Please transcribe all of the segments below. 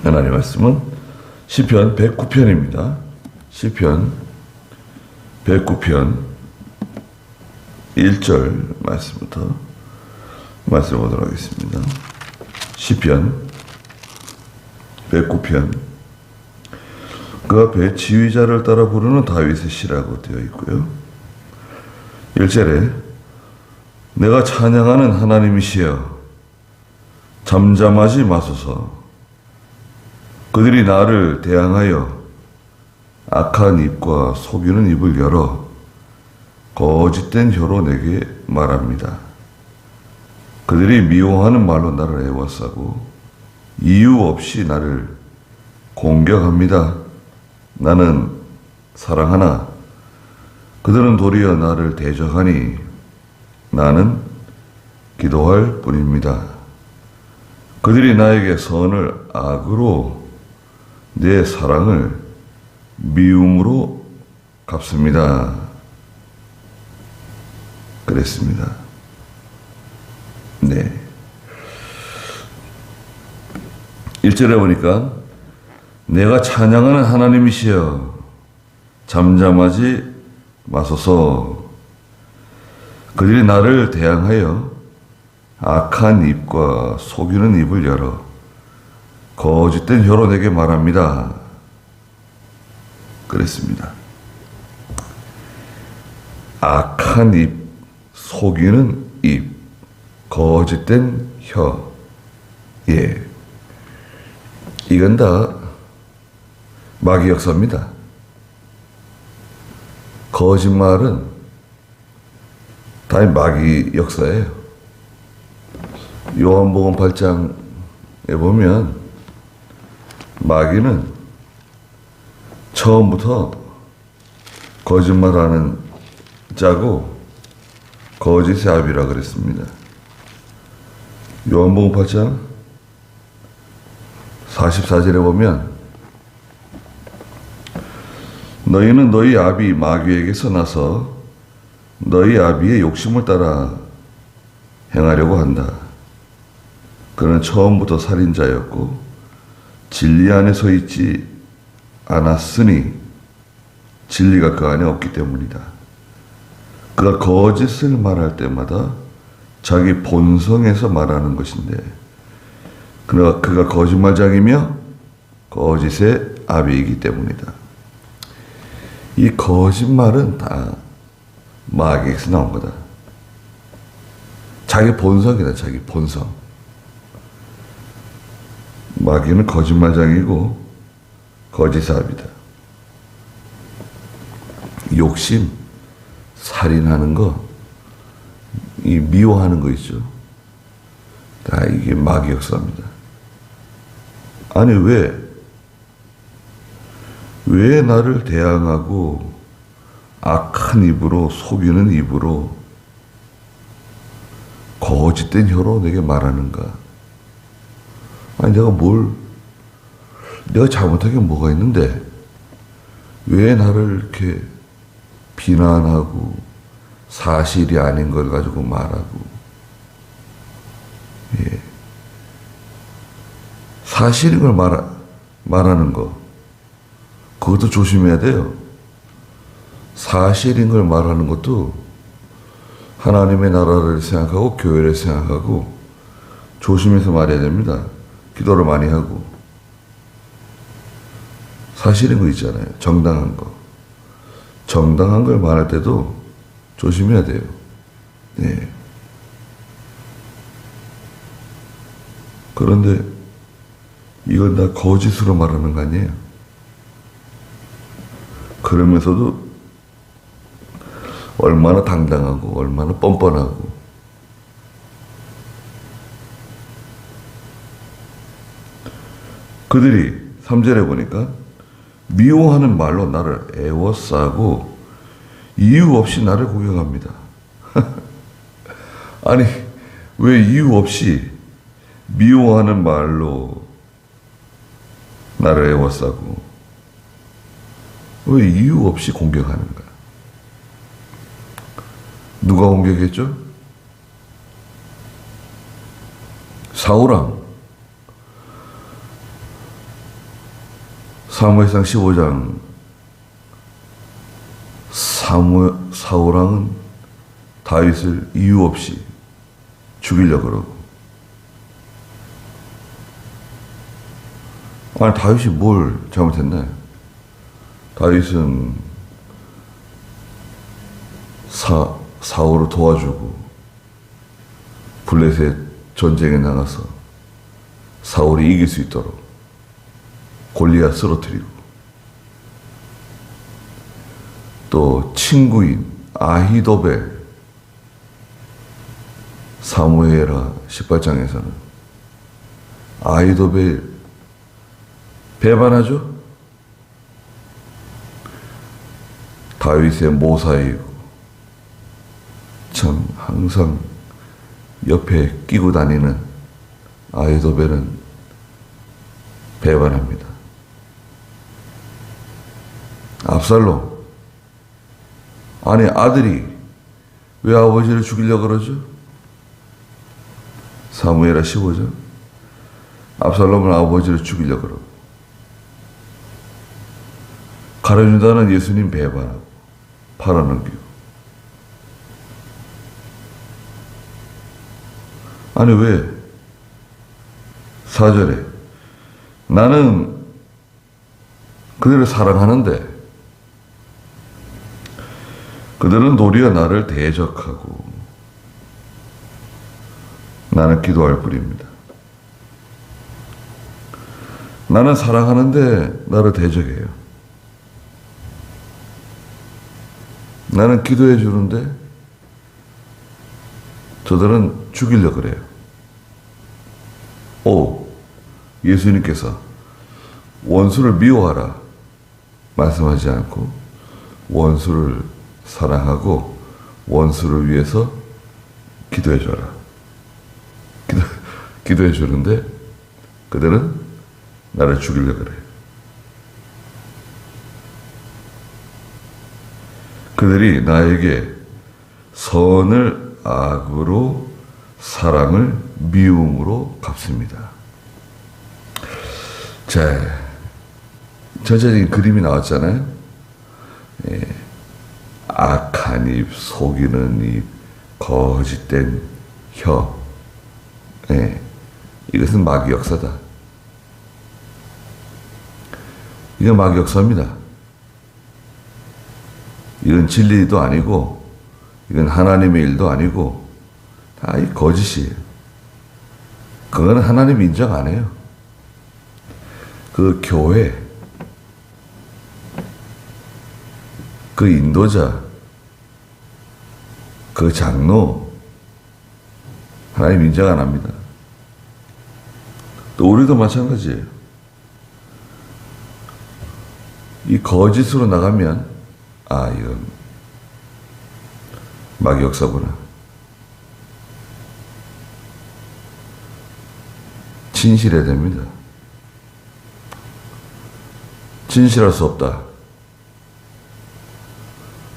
하나님 말씀은 시편 109편입니다. 시편 109편 1절 말씀부터 말씀해 보도록 하겠습니다. 시편 109편 그 앞에 지휘자를 따라 부르는 다윗의 시라고 되어 있고요. 1절에 내가 찬양하는 하나님이시여 잠잠하지 마소서. 그들이 나를 대항하여 악한 입과 속이는 입을 열어 거짓된 혀로 내게 말합니다. 그들이 미워하는 말로 나를 애워싸고 이유 없이 나를 공격합니다. 나는 사랑하나 그들은 도리어 나를 대적하니 나는 기도할 뿐입니다. 그들이 나에게 선을 악으로 내 사랑을 미움으로 갚습니다. 그랬습니다. 네. 1절에 보니까 내가 찬양하는 하나님이시여 잠잠하지 마소서. 그들이 나를 대항하여 악한 입과 속이는 입을 열어 거짓된 혀로 내게 말합니다. 그랬습니다. 악한 입, 속이는 입, 거짓된 혀. 예. 이건 다 마귀 역사입니다. 거짓말은 다 마귀 역사예요. 요한복음 8장에 보면 마귀는 처음부터 거짓말하는 자고 거짓의 아비라 그랬습니다. 요한복음 8장 44절에 보면 너희는 너희 아비 마귀에게서 나서 너희 아비의 욕심을 따라 행하려고 한다. 그는 처음부터 살인자였고 진리 안에 서 있지 않았으니 진리가 그 안에 없기 때문이다. 그가 거짓을 말할 때마다 자기 본성에서 말하는 것인데 그가 거짓말장이며 거짓의 아비이기 때문이다. 이 거짓말은 다 마귀에서 나온 거다. 자기 본성이다. 자기 본성. 마귀는 거짓말장이고 거짓의 아비다. 욕심, 살인하는 거, 이 미워하는 거 있죠. 다 이게 마귀 역사입니다. 아니 왜 나를 대항하고 악한 입으로 속이는 입으로 거짓된 혀로 내게 말하는가? 아니 내가 잘못한 게 뭐가 있는데 왜 나를 이렇게 비난하고 사실이 아닌 걸 가지고 말하고, 예. 사실인 걸 말하는 거, 그것도 조심해야 돼요. 사실인 걸 말하는 것도 하나님의 나라를 생각하고 교회를 생각하고 조심해서 말해야 됩니다. 기도를 많이 하고. 사실인 거 있잖아요. 정당한 거. 정당한 걸 말할 때도 조심해야 돼요. 네. 그런데 이건 다 거짓으로 말하는 거 아니에요? 그러면서도 얼마나 당당하고 얼마나 뻔뻔하고. 그들이 3절에 보니까 미워하는 말로 나를 애워싸고 이유 없이 나를 공격합니다. 아니 왜 이유 없이 미워하는 말로 나를 애워싸고 왜 이유 없이 공격하는가? 누가 공격했죠? 사울왕. 사무엘상 15장 사울왕은 다윗을 이유 없이 죽이려고 그러고, 아니 다윗이 뭘 잘못했나? 다윗은 사울을 도와주고 블레셋 전쟁에 나가서 사울이 이길 수 있도록 골리앗 쓰러뜨리고, 또 친구인 아히도벨, 사무엘하 18장에서는 아히도벨 배반하죠? 다윗의 모사이고, 참 항상 옆에 끼고 다니는 아히도벨은 배반합니다. 압살롬, 아니 아들이 왜 아버지를 죽이려고 그러죠? 사무엘하 15장. 압살롬은 아버지를 죽이려고 그러고, 가룟유다는 예수님 배반하고 팔아넘기고. 아니 왜 4절에 나는 그들을 사랑하는데 그들은 도리어 나를 대적하고 나는 기도할 뿐입니다. 나는 사랑하는데 나를 대적해요. 나는 기도해 주는데 저들은 죽이려고 그래요. 오, 예수님께서 원수를 미워하라 말씀하지 않고 원수를 사랑하고 원수를 위해서 기도해 줘라. 기도해 주는데 그들은 나를 죽이려고 그래. 그들이 나에게 선을 악으로 사랑을 미움으로 갚습니다. 자, 전체적인 그림이 나왔잖아요. 예, 악한 입, 속이는 입, 거짓된 혀. 예, 이것은 마귀 역사다. 이건 마귀 역사입니다. 이건 진리도 아니고, 이건 하나님의 일도 아니고, 다 이 거짓이에요. 그거는 하나님 인정 안 해요. 그 교회, 그 인도자, 그 장로, 하나님 인정 안 합니다. 또 우리도 마찬가지예요. 이 거짓으로 나가면 아, 이건 마귀 역사구나. 진실해야 됩니다. 진실할 수 없다.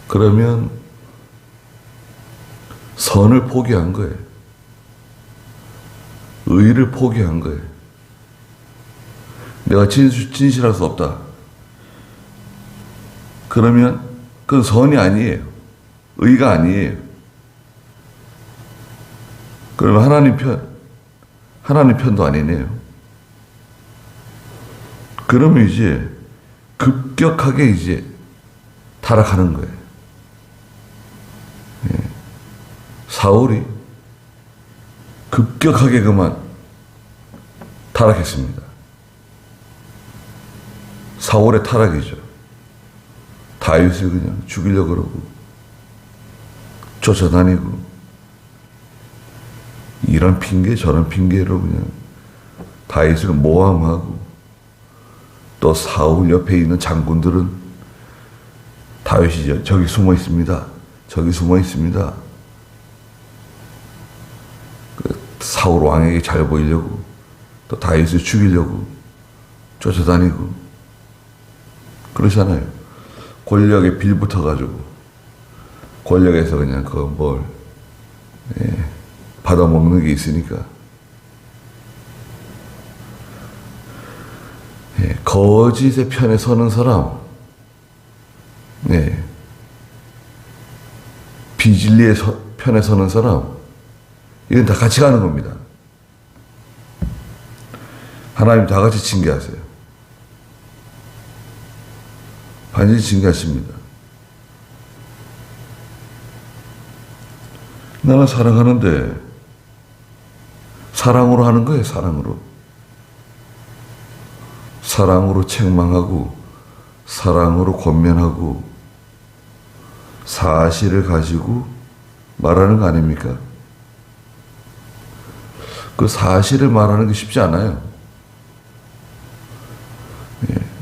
그러면 선을 포기한 거예요. 의를 포기한 거예요. 내가 진실할 수 없다. 그러면 그건 선이 아니에요. 의가 아니에요. 그러면 하나님 편도 아니네요. 그러면 이제 급격하게 이제 타락하는 거예요. 예. 사울이 급격하게 그만 타락했습니다. 사울의 타락이죠. 다윗을 그냥 죽이려고 그러고 쫓아다니고 이런 핑계 저런 핑계로 그냥 다윗을 모함하고, 또 사울 옆에 있는 장군들은 다윗이 저기 숨어 있습니다. 저기 숨어 있습니다. 사울 왕에게 잘 보이려고, 또 다윗을 죽이려고 쫓아다니고 그러잖아요. 권력에 빌붙어가지고 권력에서 그냥 받아먹는 게 있으니까. 거짓의 편에 서는 사람, 비진리의 편에 서는 사람, 이건 다 같이 가는 겁니다. 하나님 다 같이 징계하세요. 반드시 징계하십니다. 나는 사랑하는데 사랑으로 하는 거예요. 사랑으로 책망하고 사랑으로 권면하고 사실을 가지고 말하는 거 아닙니까? 그 사실을 말하는 게 쉽지 않아요.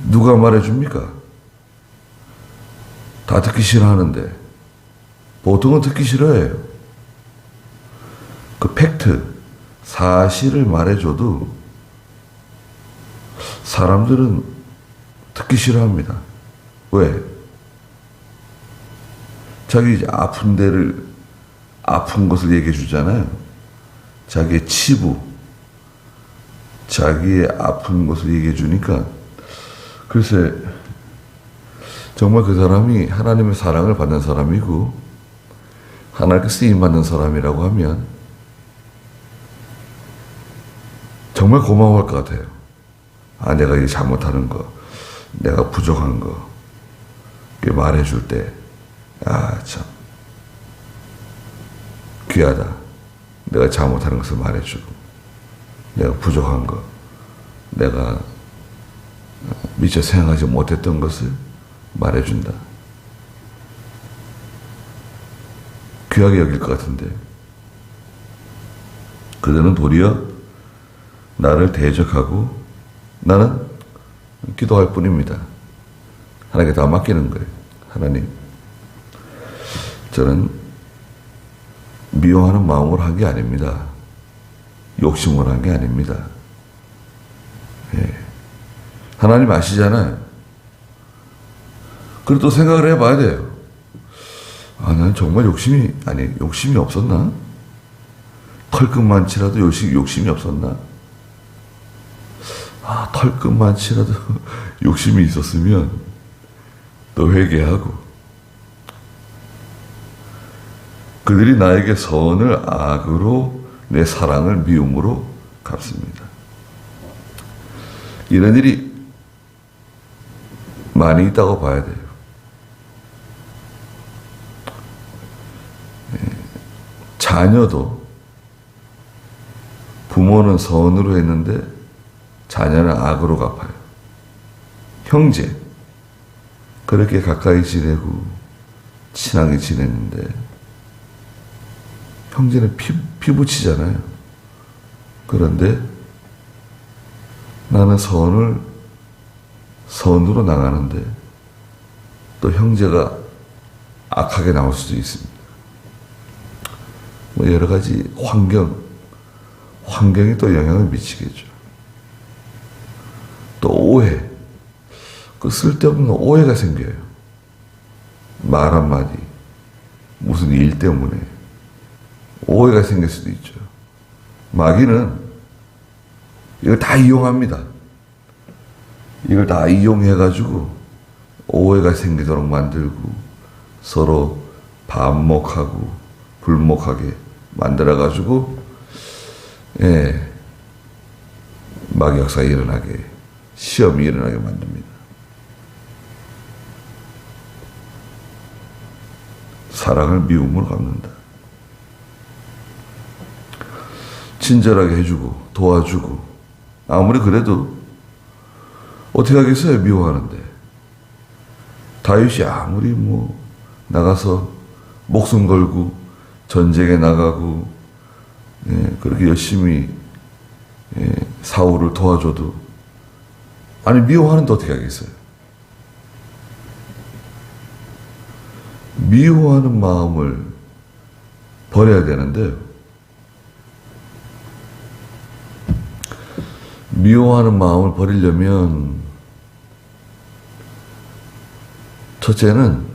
누가 말해줍니까? 다 듣기 싫어하는데 보통은 듣기 싫어해요. 그 팩트, 사실을 말해줘도 사람들은 듣기 싫어합니다. 왜? 자기 이제 아픈 것을 얘기해 주잖아요. 자기의 치부, 자기의 아픈 것을 얘기해 주니까 글쎄 정말 그 사람이 하나님의 사랑을 받는 사람이고 하나님께 쓰임 받는 사람이라고 하면 정말 고마워할 것 같아요. 아, 내가 이게 잘못하는 거, 내가 부족한 거, 이렇게 말해줄 때, 아, 참, 귀하다. 내가 잘못하는 것을 말해주고, 내가 부족한 거, 내가 미처 생각하지 못했던 것을 말해준다. 귀하게 여길 것 같은데, 그들은 도리어 나를 대적하고 나는 기도할 뿐입니다. 하나님께 다 맡기는 거예요. 하나님, 저는 미워하는 마음으로 한 게 아닙니다. 욕심으로 한 게 아닙니다. 하나님 아시잖아요. 그래도 생각을 해봐야 돼요. 아, 나는 정말 욕심이 없었나? 털끝만치라도 욕심이 없었나? 아, 털끝만치라도 욕심이 있었으면 또 회개하고 그들이 나에게 선을 악으로 내 사랑을 미움으로 갚습니다. 이런 일이 많이 있다고 봐야 돼요. 자녀도 부모는 선으로 했는데 자녀는 악으로 갚아요. 형제, 그렇게 가까이 지내고 친하게 지냈는데 형제는 피부치잖아요. 그런데 나는 선으로 나가는데 또 형제가 악하게 나올 수도 있습니다. 뭐 여러 가지 환경이 또 영향을 미치겠죠. 또 오해, 그 쓸데없는 오해가 생겨요. 말 한마디, 무슨 일 때문에 오해가 생길 수도 있죠. 마귀는 이걸 다 이용합니다. 이걸 다 이용해가지고 오해가 생기도록 만들고 서로 반목하고 불목하게 만들어가지고 마귀 역사가 일어나게, 시험이 일어나게 만듭니다. 사랑을 미움으로 갚는다. 친절하게 해주고 도와주고 아무리 그래도 어떻게 하겠어요? 미워하는데. 다윗이 아무리 나가서 목숨 걸고 전쟁에 나가고 그렇게 열심히 사울을 도와줘도 아니 미워하는데 어떻게 하겠어요? 미워하는 마음을 버려야 되는데요. 미워하는 마음을 버리려면 첫째는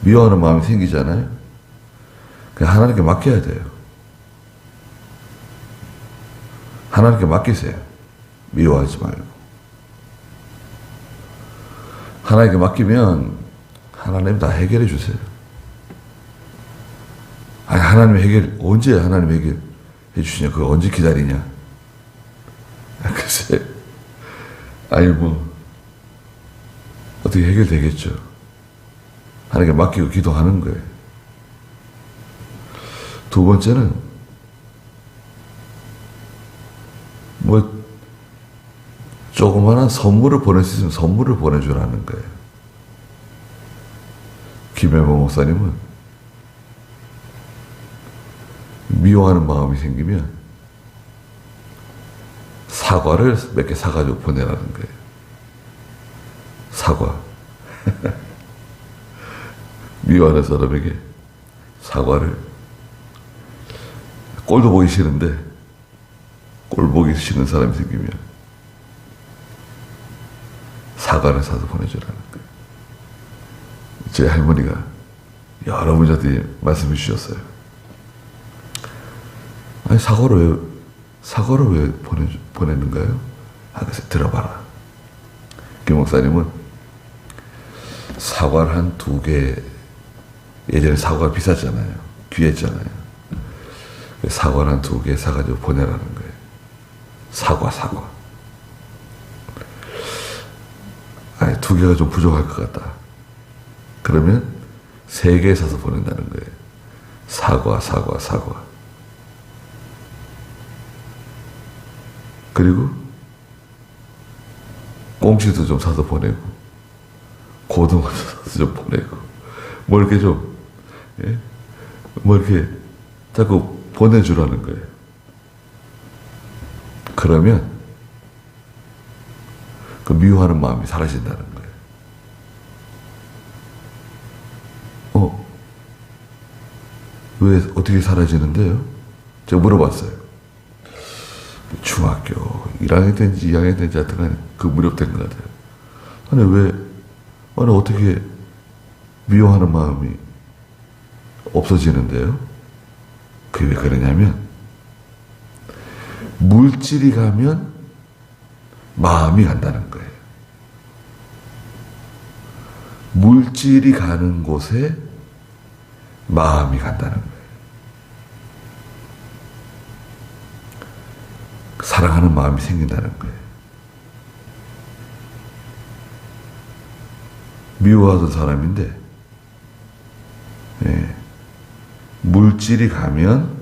미워하는 마음이 생기잖아요. 그냥 하나님께 맡겨야 돼요. 하나님께 맡기세요. 미워하지 말고. 하나님께 맡기면 하나님 다 해결해 주세요. 아니, 언제 하나님 해결해 주시냐? 그거 언제 기다리냐? 글쎄, 아니, 어떻게 해결되겠죠? 하나님께 맡기고 기도하는 거예요. 두 번째는, 조그마한 선물을 보낼 수 있으면 선물을 보내주라는 거예요. 김혜모 목사님은 미워하는 마음이 생기면 사과를 몇 개 사가지고 보내라는 거예요. 사과. 미워하는 사람에게 사과를. 꼴도 보기 싫은데 꼴 보기 싫은 사람이 생기면 사과를 사서 보내주라는 거예요. 제 할머니가 여러 분들한테 말씀해 주셨어요. 아니, 사과를 왜 보내는가요? 그래서 들어봐라. 김 목사님은 사과를 한 2개, 예전에 사과가 비쌌잖아요. 귀했잖아요. 사과를 한 2개 사가지고 보내라는 거예요. 사과. 아니, 2개가 좀 부족할 것 같다. 그러면 3개 사서 보낸다는 거예요. 사과. 그리고 꽁치도 좀 사서 보내고, 고등어도 사서 좀 보내고, 이렇게 좀, 이렇게 자꾸 보내주라는 거예요. 그러면 그 미워하는 마음이 사라진다는 거예요. 왜, 어떻게 사라지는데요? 제가 물어봤어요. 중학교 1학년 된지 2학년 된지 하여튼 간에 그 무렵된 것 같아요. 아니, 어떻게 미워하는 마음이 없어지는데요? 그게 왜 그러냐면, 물질이 가면 마음이 간다는 거예요. 물질이 가는 곳에 마음이 간다는 거예요. 사랑하는 마음이 생긴다는 거예요. 미워하던 사람인데, 물질이 가면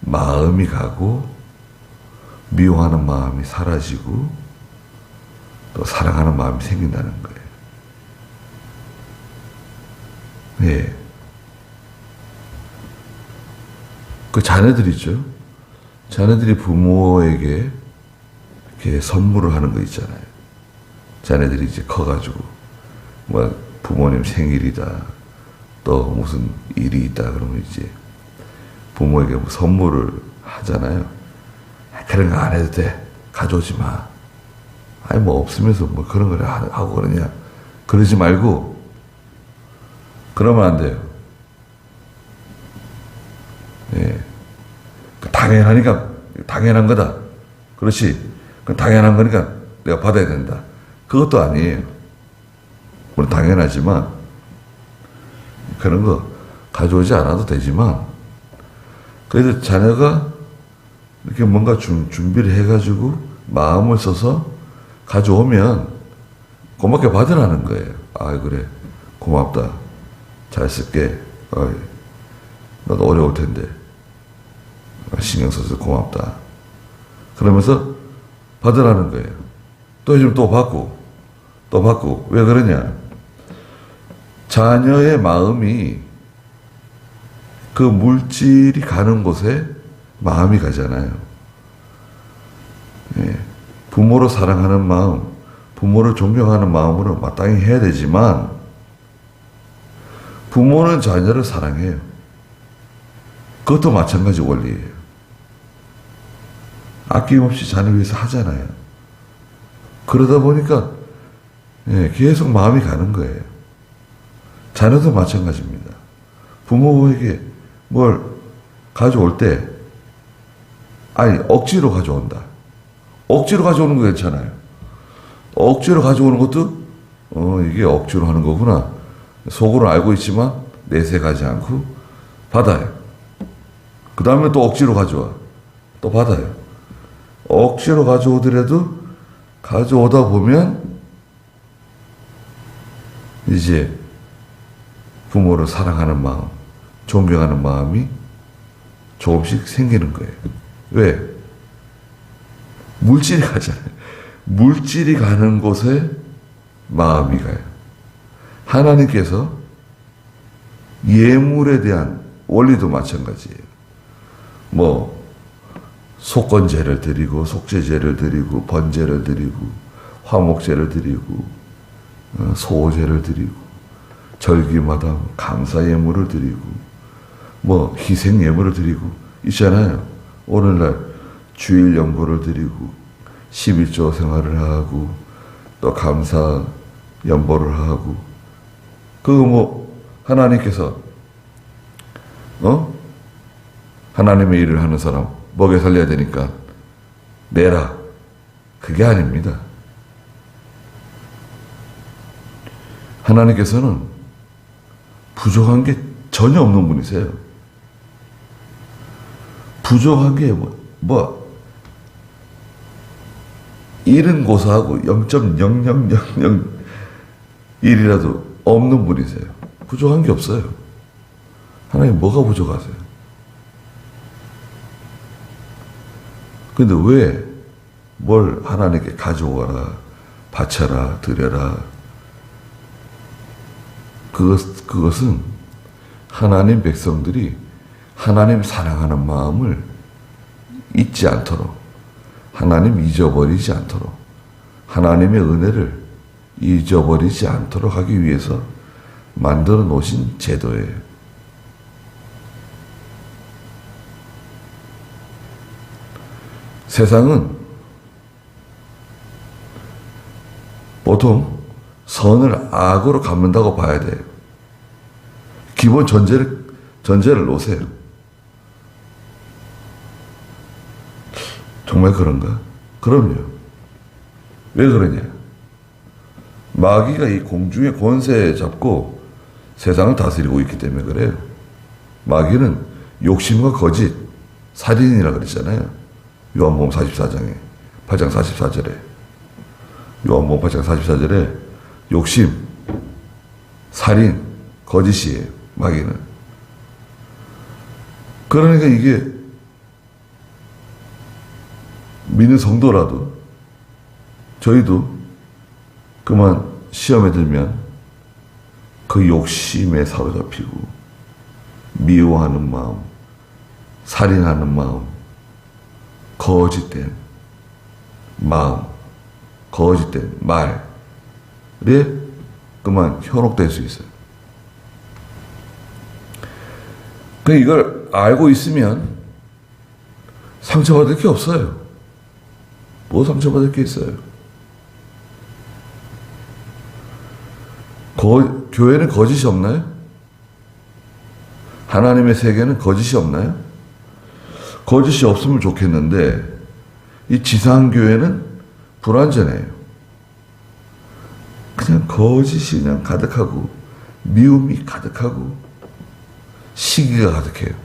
마음이 가고, 미워하는 마음이 사라지고, 또 사랑하는 마음이 생긴다는 거예요. 그 자녀들 있죠? 자녀들이 부모에게 이렇게 선물을 하는 거 있잖아요. 자녀들이 이제 커가지고, 부모님 생일이다, 또 무슨 일이 있다, 그러면 이제 부모에게 선물을 하잖아요. 그런 거 안 해도 돼. 가져오지 마. 아니, 없으면서 그런 걸 하고 그러냐. 그러지 말고, 그러면 안 돼요. 당연하니까, 당연한 거다. 그렇지. 당연한 거니까 내가 받아야 된다. 그것도 아니에요. 물론 당연하지만, 그런 거 가져오지 않아도 되지만, 그래도 자녀가 이렇게 뭔가 준비를 해가지고 마음을 써서 가져오면 고맙게 받으라는 거예요. 그래. 고맙다. 잘 쓸게. 나도 어려울 텐데. 신경 써서 고맙다. 그러면서 받으라는 거예요. 또 요즘 또 받고. 왜 그러냐? 자녀의 마음이 그 물질이 가는 곳에 마음이 가잖아요. 부모를 사랑하는 마음, 부모를 존경하는 마음으로 마땅히 해야 되지만, 부모는 자녀를 사랑해요. 그것도 마찬가지 원리예요. 아낌없이 자녀 위해서 하잖아요. 그러다 보니까 계속 마음이 가는 거예요. 자녀도 마찬가지입니다. 부모에게 뭘 가져올 때, 억지로 가져온다. 억지로 가져오는 거 괜찮아요. 억지로 가져오는 것도 이게 억지로 하는 거구나. 속으로 알고 있지만 내색하지 않고 받아요. 그 다음에 또 억지로 가져와. 또 받아요. 억지로 가져오더라도 가져오다 보면 이제 부모를 사랑하는 마음, 존경하는 마음이 조금씩 생기는 거예요. 왜? 물질이 가잖아요. 물질이 가는 곳에 마음이 가요. 하나님께서 예물에 대한 원리도 마찬가지예요. 뭐 속건제를 드리고 속죄제를 드리고 번제를 드리고 화목제를 드리고 소제를 드리고 절기마다 감사 예물을 드리고 뭐 희생 예물을 드리고 있잖아요. 오늘날 주일 연보를 드리고 11조 생활을 하고 또 감사 연보를 하고 그거 뭐 하나님께서 하나님의 일을 하는 사람 먹여 살려야 되니까 내라. 그게 아닙니다. 하나님께서는 부족한 게 전혀 없는 분이세요. 부족한 게 일은 고사하고 0.00001이라도 없는 분이세요. 부족한 게 없어요. 하나님 뭐가 부족하세요? 근데 왜 뭘 하나님께 가져와라, 바쳐라, 드려라. 그것은 하나님 백성들이 하나님 사랑하는 마음을 잊지 않도록, 하나님 잊어버리지 않도록, 하나님의 은혜를 잊어버리지 않도록 하기 위해서 만들어 놓으신 제도예요. 세상은 보통 선을 악으로 갚는다고 봐야 돼요. 기본 전제를 놓으세요. 정말 그런가? 그럼요. 왜 그러냐? 마귀가 이 공중의 권세 잡고 세상을 다스리고 있기 때문에 그래요. 마귀는 욕심과 거짓, 살인이라 그랬잖아요. 요한복음 44장에 8장 44절에 요한복음 8장 44절에 욕심, 살인, 거짓이에요. 마귀는. 그러니까 이게 믿는 성도라도 저희도 그만 시험에 들면 그 욕심에 사로잡히고 미워하는 마음, 살인하는 마음, 거짓된 마음, 거짓된 말에 그만 현혹될 수 있어요. 이걸 알고 있으면 상처받을 게 없어요. 뭐 상처받을 게 있어요? 교회는 거짓이 없나요? 하나님의 세계는 거짓이 없나요? 거짓이 없으면 좋겠는데 이 지상교회는 불완전해요. 그냥 거짓이 그냥 가득하고 미움이 가득하고 시기가 가득해요.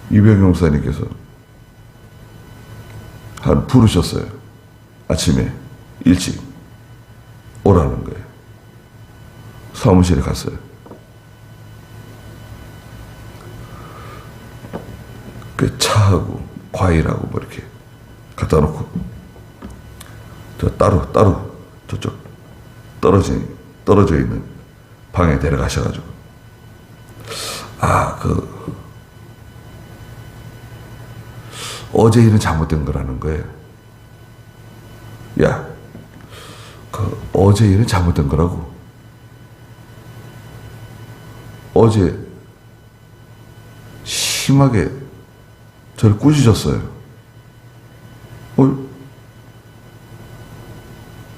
이병용 목사님께서 부르셨어요. 아침에 일찍 오라는 거예요. 사무실에 갔어요. 그 차하고 과일하고 뭐 이렇게 갖다 놓고 저 따로 저쪽 떨어져 있는 방에 데려가셔가지고 어제 일은 잘못된 거라는 거예요. 야, 어제 일은 잘못된 거라고. 어제 심하게 저를 꾸짖었어요.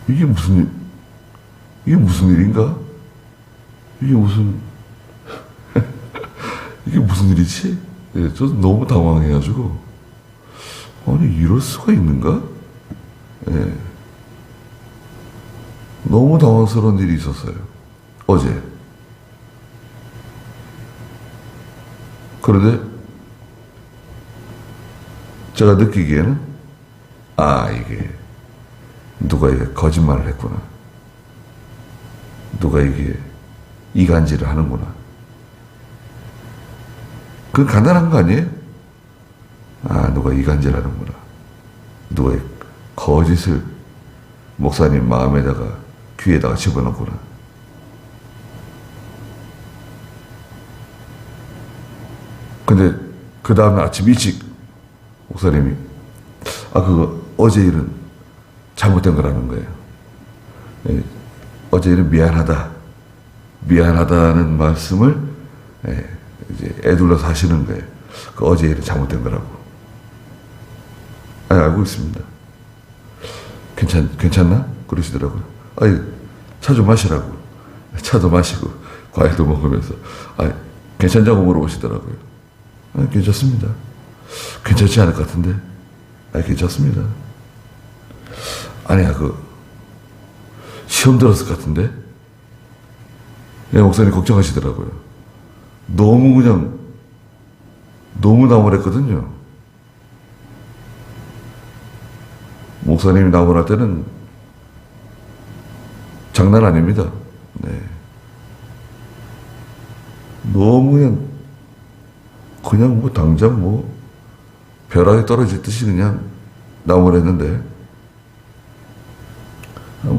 이게 무슨 일인가? 이게 무슨 일이지? 예, 저도 너무 당황해가지고, 아니, 이럴 수가 있는가? 예. 너무 당황스러운 일이 있었어요. 어제. 그런데 제가 느끼기에는 이게 누가 이게 거짓말을 했구나. 누가 이게 이간질을 하는구나. 그건 간단한 거 아니에요? 누가 이간질 하는구나. 누가 거짓을 목사님 마음에다가 귀에다가 집어넣구나. 근데 그 다음날 아침 일찍 목사님이 그거 어제 일은 잘못된 거라는 거예요. 예, 어제 일은 미안하다는 말씀을 이제 애둘러서 하시는 거예요. 그 어제 일은 잘못된 거라고. 알고 있습니다. 괜찮나? 그러시더라고요. 차 좀 마시라고. 차도 마시고 과일도 먹으면서 괜찮냐고 물어보시더라고요. 괜찮습니다. 괜찮지 않을 것 같은데. 괜찮습니다. 시험 들었을 것 같은데. 목사님 걱정하시더라고요. 너무 나무랬거든요. 목사님이 나무랄 때는 장난 아닙니다. 네. 너무 그냥 당장 벼락이 떨어질 듯이 그냥 나무를 했는데,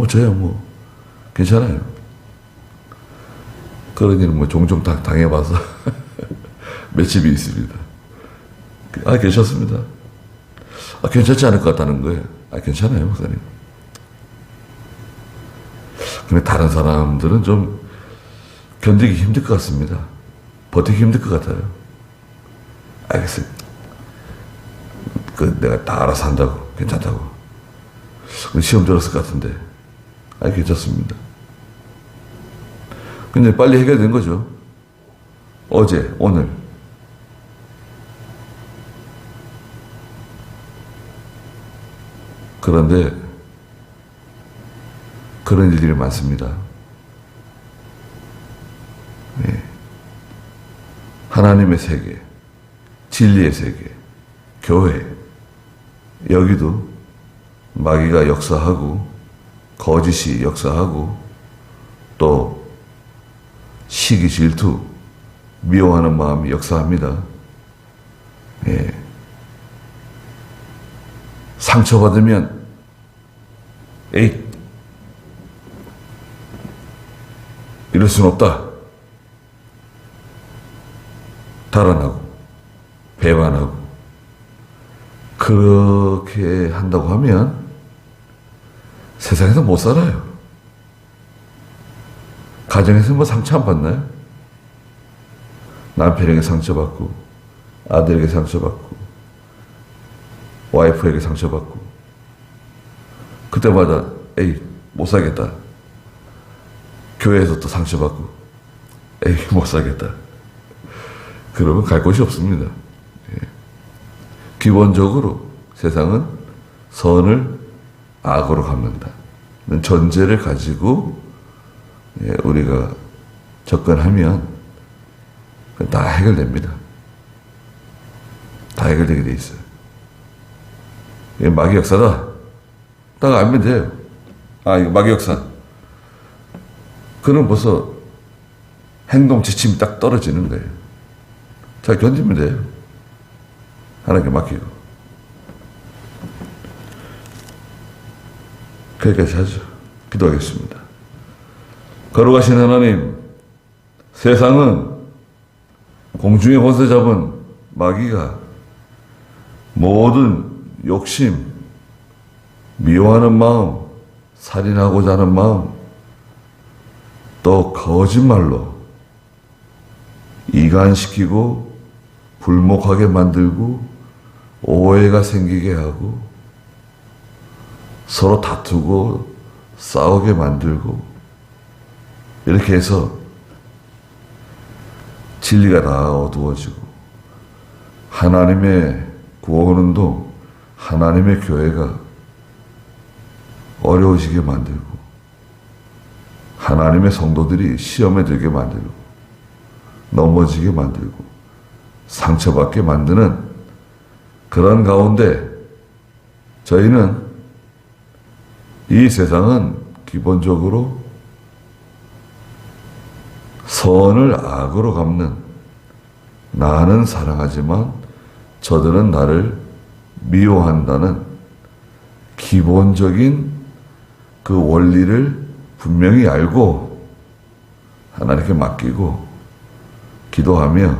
저야 괜찮아요. 그런 일은 종종 당해봐서 몇 집이 있습니다. 괜찮습니다. 괜찮지 않을 것 같다는 거예요. 괜찮아요, 목사님. 근데 다른 사람들은 좀 견디기 힘들 것 같습니다. 버티기 힘들 것 같아요. 알겠어요. 내가 다 알아서 한다고. 괜찮다고. 시험 들었을 것 같은데. 괜찮습니다. 근데 빨리 해결된 거죠. 어제, 오늘. 그런데 그런 일들이 많습니다. 네. 하나님의 세계, 진리의 세계, 교회, 여기도 마귀가 역사하고 거짓이 역사하고 또 시기 질투, 미워하는 마음이 역사합니다. 예. 상처받으면 이럴 순 없다. 달아나고 배반하고 그렇게 한다고 하면 세상에서 못 살아요. 가정에서 상처 안 받나요? 남편에게 상처받고 아들에게 상처받고 와이프에게 상처받고 그때마다 못 살겠다. 교회에서 또 상처받고 못 살겠다. 그러면 갈 곳이 없습니다. 기본적으로 세상은 선을 악으로 갚는다. 전제를 가지고 우리가 접근하면 다 해결됩니다. 다 해결되게 돼 있어요. 이게 마귀 역사다. 딱 알면 돼요. 이거 마귀 역사. 그럼 벌써 행동 지침이 딱 떨어지는 거예요. 잘 견디면 돼요. 하나님께 맡기고. 거기까지 하죠. 기도하겠습니다. 거룩하신 하나님, 세상은 공중의 권세 잡은 마귀가 모든 욕심, 미워하는 마음, 살인하고자 하는 마음, 또 거짓말로 이간시키고 불목하게 만들고 오해가 생기게 하고 서로 다투고 싸우게 만들고 이렇게 해서 진리가 다 어두워지고 하나님의 구원운동, 하나님의 교회가 어려우시게 만들고 하나님의 성도들이 시험에 들게 만들고 넘어지게 만들고 상처받게 만드는 그런 가운데 저희는 이 세상은 기본적으로 선을 악으로 갚는, 나는 사랑하지만 저들은 나를 미워한다는 기본적인 그 원리를 분명히 알고 하나님께 맡기고 기도하며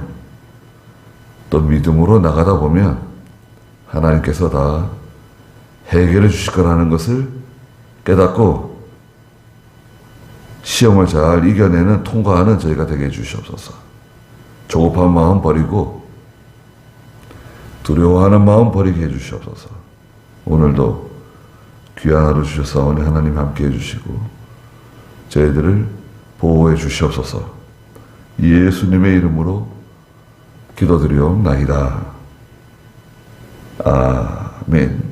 또 믿음으로 나가다 보면 하나님께서 다 해결해 주실 거라는 것을 깨닫고 시험을 잘 이겨내는, 통과하는 저희가 되게 해주시옵소서. 조급한 마음 버리고 두려워하는 마음 버리게 해주시옵소서. 오늘도 귀한 하루 주셨사오니 하나님 함께 해주시고 저희들을 보호해 주시옵소서. 예수님의 이름으로 기도드리옵나이다. 아멘.